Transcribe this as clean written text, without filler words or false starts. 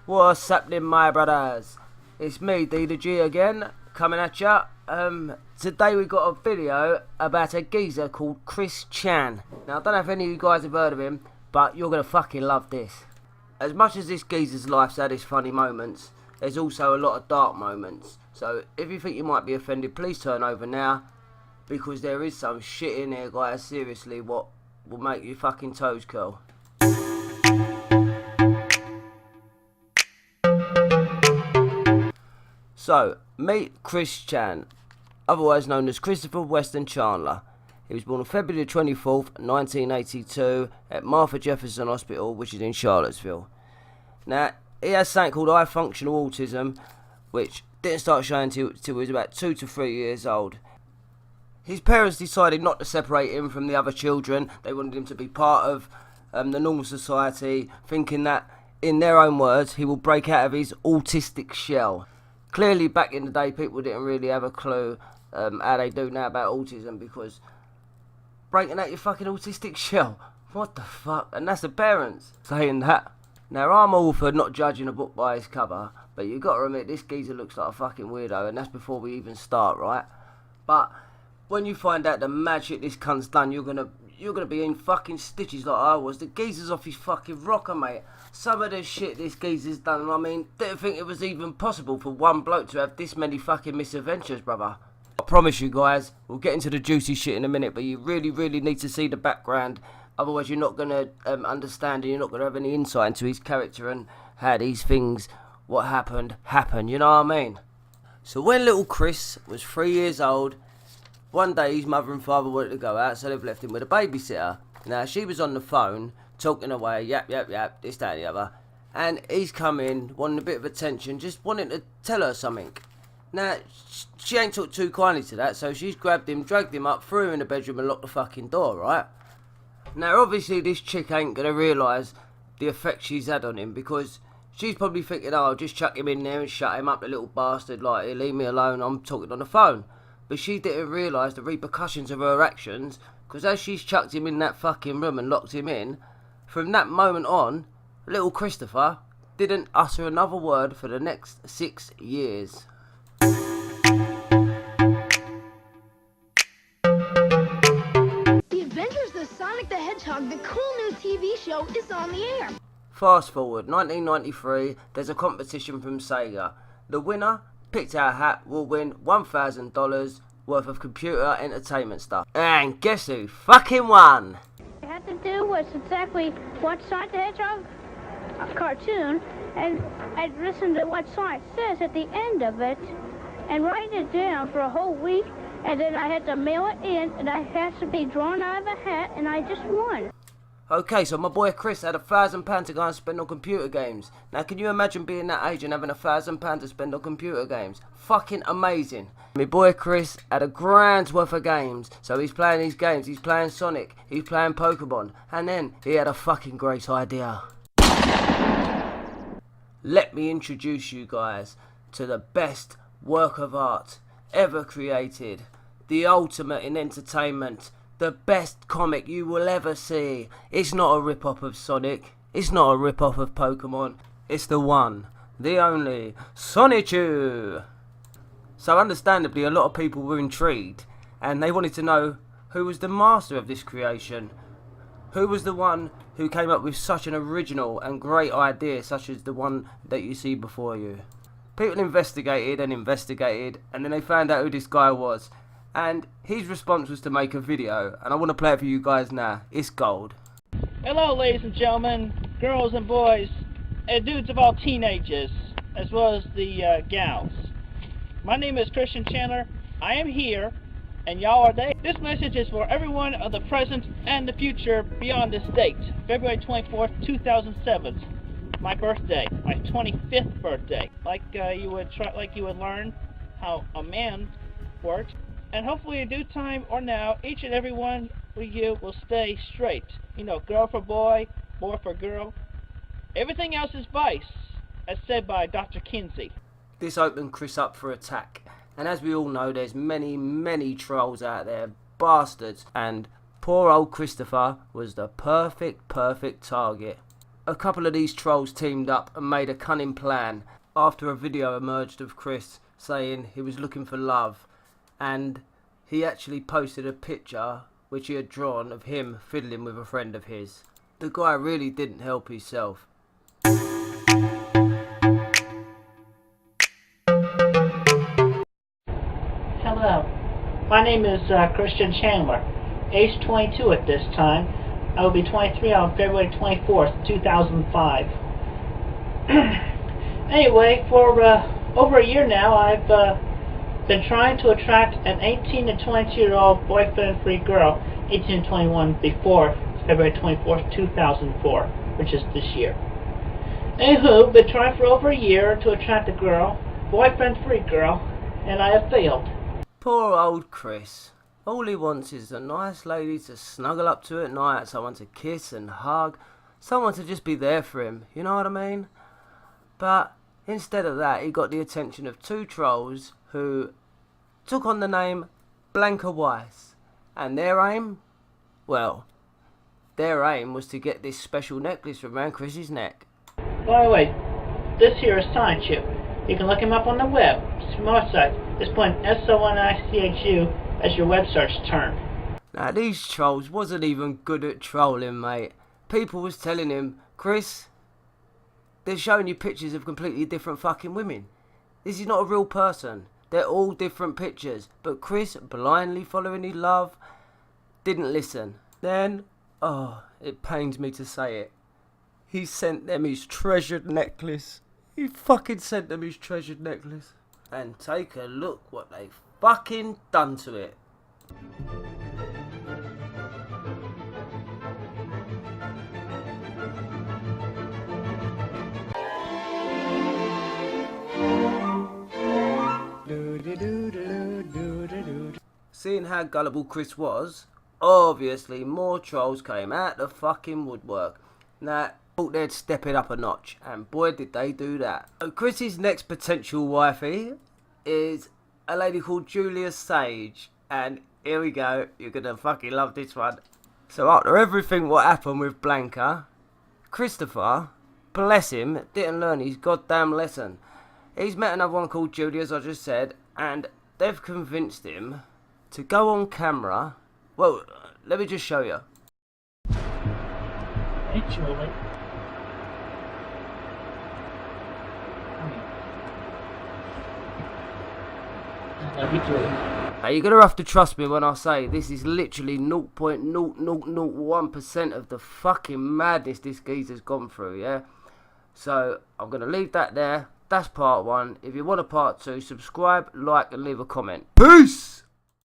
What's happening, my brothers? It's me, D the G again, coming at ya. Today we got a video about a geezer called Chris Chan. Now I don't know if any of you guys have heard of him, but you're gonna fucking love this. As much as this geezer's life's had its funny moments, there's also a lot of dark moments. So if you think you might be offended, please turn over now, because there is some shit in here, guys, seriously, what will make your fucking toes curl. So, meet Chris Chan, otherwise known as Christopher Weston Chandler. He was born on February 24th, 1982 at Martha Jefferson Hospital, which is in Charlottesville. Now, he has something called high functional autism, which didn't start showing till he was about 2 to 3 years old. His parents decided not to separate him from the other children. They wanted him to be part of the normal society, thinking that, in their own words, he will break out of his autistic shell. Clearly, back in the day, people didn't really have a clue how they do now about autism, because breaking out your fucking autistic shell, what the fuck? And that's the parents saying that. Now, I'm all for not judging a book by its cover, but you got to admit, this geezer looks like a fucking weirdo, and that's before we even start, right? But when you find out the mad shit this cunt's done, you're gonna be in fucking stitches like I was. The geezer's off his fucking rocker, mate. Some of the shit this geezer's done, I mean, didn't think it was even possible for one bloke to have this many fucking misadventures, brother. I promise you guys, we'll get into the juicy shit in a minute, but you really need to see the background. Otherwise you're not gonna understand, and you're not gonna have any insight into his character and how these things, what happened, you know what I mean? So when little Chris was 3 years old, one day his mother and father wanted to go out, so they've left him with a babysitter. Now she was on the phone, talking away, yap, this, that, and the other. And he's come in, wanting a bit of attention, just wanting to tell her something. Now, she ain't took too kindly to that, so she's grabbed him, dragged him up, threw him in the bedroom and locked the fucking door, right? Now, obviously, this chick ain't going to realise the effect she's had on him, because she's probably thinking, oh, I'll just chuck him in there and shut him up, the little bastard, like, leave me alone, I'm talking on the phone. But she didn't realise the repercussions of her actions, because as she's chucked him in that fucking room and locked him in, from that moment on, little Christopher didn't utter another word for the next 6 years. The Adventures of Sonic the Hedgehog, the cool new TV show, is on the air. Fast forward, 1993, there's a competition from Sega. The winner, picked our hat, will win $1,000 worth of computer entertainment stuff. And guess who fucking won? I had to do was exactly watch Sonic the Hedgehog cartoon, and I'd listen to what Sonic says at the end of it, and write it down for a whole week, and then I had to mail it in, and I had to be drawn out of a hat, and I just won. Okay, so my boy Chris had £1,000 to go and spend on computer games. Now, can you imagine being that age and having £1,000 to spend on computer games? Fucking amazing. My boy Chris had a grand's worth of games. So he's playing these games, he's playing Sonic, he's playing Pokemon. And then he had a fucking great idea. Let me introduce you guys to the best work of art ever created. The ultimate in entertainment. The best comic you will ever see. It's not a rip-off of Sonic. It's not a rip-off of Pokemon. It's the one, the only, Sonichu! So understandably, a lot of people were intrigued, and they wanted to know who was the master of this creation. Who was the one who came up with such an original and great idea, such as the one that you see before you. People investigated, and then they found out who this guy was. And his response was to make a video, and I want to play it for you guys now. It's gold. Hello, ladies and gentlemen, girls and boys, and dudes of all teenagers, as well as the gals. My name is Christian Chandler. I am here, and y'all are there. This message is for everyone of the present and the future beyond this date, February 24th, 2007. My birthday, my 25th birthday. Like you would learn how a man works. And hopefully in due time or now, each and every one of you will stay straight. You know, girl for boy, boy for girl. Everything else is vice, as said by Dr. Kinsey. This opened Chris up for attack. And as we all know, there's many trolls out there, bastards. And poor old Christopher was the perfect target. A couple of these trolls teamed up and made a cunning plan after a video emerged of Chris saying he was looking for love, and he actually posted a picture which he had drawn of him fiddling with a friend of his. The guy really didn't help himself. Hello, my name is Christian Chandler, age 22 at this time. I will be 23 on February 24th, 2005. Anyway, for over a year now, I've been trying to attract an 18 to 22-year-old boyfriend-free girl, 18 to 21 before February 24th, 2004, which is this year. Anywho, been trying for over a year to attract a girl, boyfriend-free girl, and I have failed. Poor old Chris. All he wants is a nice lady to snuggle up to at night, someone to kiss and hug, someone to just be there for him, you know what I mean? But instead of that, he got the attention of two trolls who took on the name Blanca Weiss. And their aim? Well, their aim was to get this special necklace around Chris's neck. By the way, this here is SignChip. You can look him up on the web. Smart site. Just put in SONICHU as your web search term. Now these trolls wasn't even good at trolling, mate. People was telling him, Chris, they're showing you pictures of completely different fucking women. This is not a real person. They're all different pictures. But Chris, blindly following his love, didn't listen. Then, oh, it pains me to say it, he sent them his treasured necklace. He fucking sent them his treasured necklace. And take a look what they fucking done to it. Seeing how gullible Chris was, obviously more trolls came out the fucking woodwork. Now, thought they'd step it up a notch, and boy did they do that. So Chris's next potential wifey is a lady called Julia Sage, and here we go, you're gonna fucking love this one. So after everything what happened with Blanca, Christopher, bless him, didn't learn his goddamn lesson. He's met another one called Julia, as I just said, and they've convinced him to go on camera. Well, let me just show you. Hey, Julie. I love you, Julie. Now you're gonna have to trust me when I say this is literally 0.0001% of the fucking madness this geezer's gone through, yeah? So I'm gonna leave that there. That's part one. If you want a part two, subscribe, like, and leave a comment. Peace!